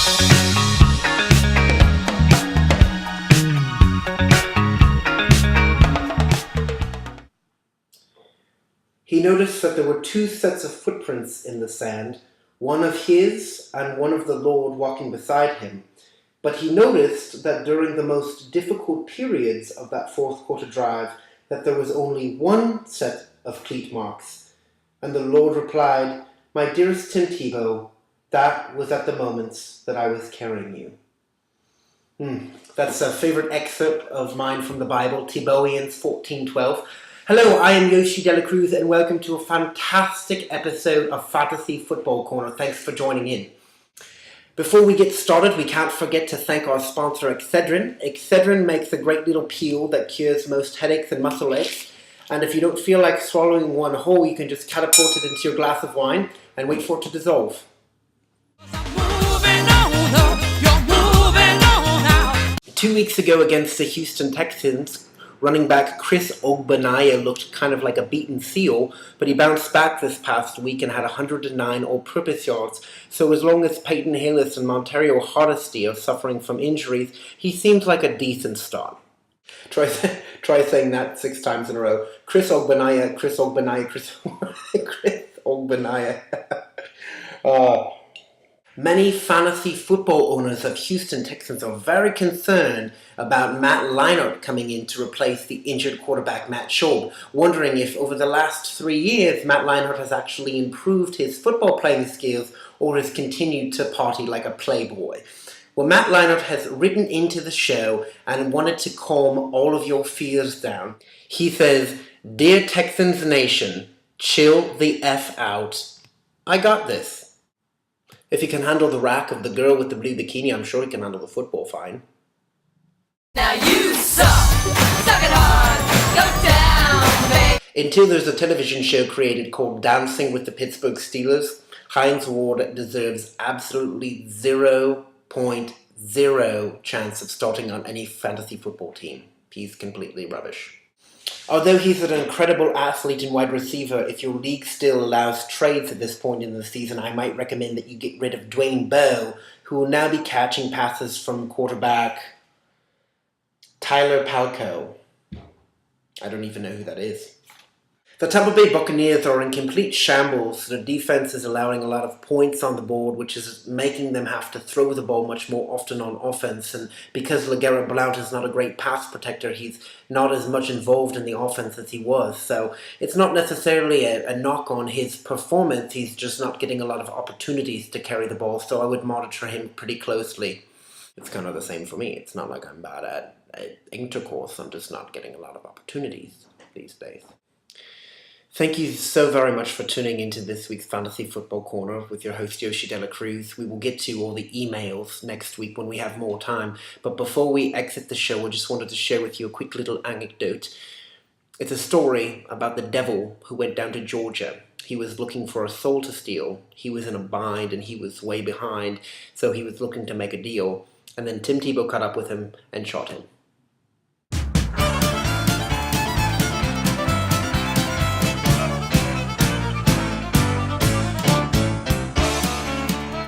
He noticed that there were two sets of footprints in the sand, one of his and one of the Lord walking beside him. But he noticed that during the most difficult periods of that fourth quarter drive, that there was only one set of cleat marks. And the Lord replied, "My dearest Tim Tebow, that was at the moments that I was carrying you." That's a favourite excerpt of mine from the Bible, Tebowians 14:12. Hello, I am Yoshi Cruz, and welcome to a fantastic episode of Fantasy Football Corner. Thanks for joining in. Before we get started, we can't forget to thank our sponsor, Excedrin. Excedrin makes a great little peel that cures most headaches and muscle aches. And if you don't feel like swallowing one whole, you can just catapult it into your glass of wine and wait for it to dissolve. 2 weeks ago against the Houston Texans, running back Chris Ogbonnaya looked kind of like a beaten seal, but he bounced back this past week and had 109 all-purpose yards. So as long as Peyton Hillis and Montario Hardesty are suffering from injuries, he seems like a decent start. Try saying that 6 times in a row. Chris Ogbonnaya, Chris Ogbonnaya, Chris Ogbonnaya. Many fantasy football owners of Houston Texans are very concerned about Matt Leinart coming in to replace the injured quarterback Matt Schaub, wondering if over the last 3 years Matt Leinart has actually improved his football playing skills or has continued to party like a playboy. Well, Matt Leinart has written into the show and wanted to calm all of your fears down. He says, "Dear Texans Nation, chill the F out. I got this." If he can handle the rack of the girl with the blue bikini, I'm sure he can handle the football fine. Now you suck! Suck it hard! Go down, baby! Until there's a television show created called Dancing with the Pittsburgh Steelers, Hines Ward deserves absolutely 0.0 chance of starting on any fantasy football team. He's completely rubbish. Although he's an incredible athlete and wide receiver, if your league still allows trades at this point in the season, I might recommend that you get rid of Dwayne Bowe, who will now be catching passes from quarterback Tyler Palco. I don't even know who that is. The Tampa Bay Buccaneers are in complete shambles. Their defense is allowing a lot of points on the board, which is making them have to throw the ball much more often on offense. And because LeGarrette Blount is not a great pass protector, he's not as much involved in the offense as he was. So it's not necessarily a knock on his performance. He's just not getting a lot of opportunities to carry the ball. So I would monitor him pretty closely. It's kind of the same for me. It's not like I'm bad at intercourse. I'm just not getting a lot of opportunities these days. Thank you so very much for tuning into this week's Fantasy Football Corner with your host Yoshi Cruz. We will get to all the emails next week when we have more time. But before we exit the show, I just wanted to share with you a quick little anecdote. It's a story about the devil who went down to Georgia. He was looking for a soul to steal. He was in a bind and he was way behind, so he was looking to make a deal. And then Tim Tebow caught up with him and shot him.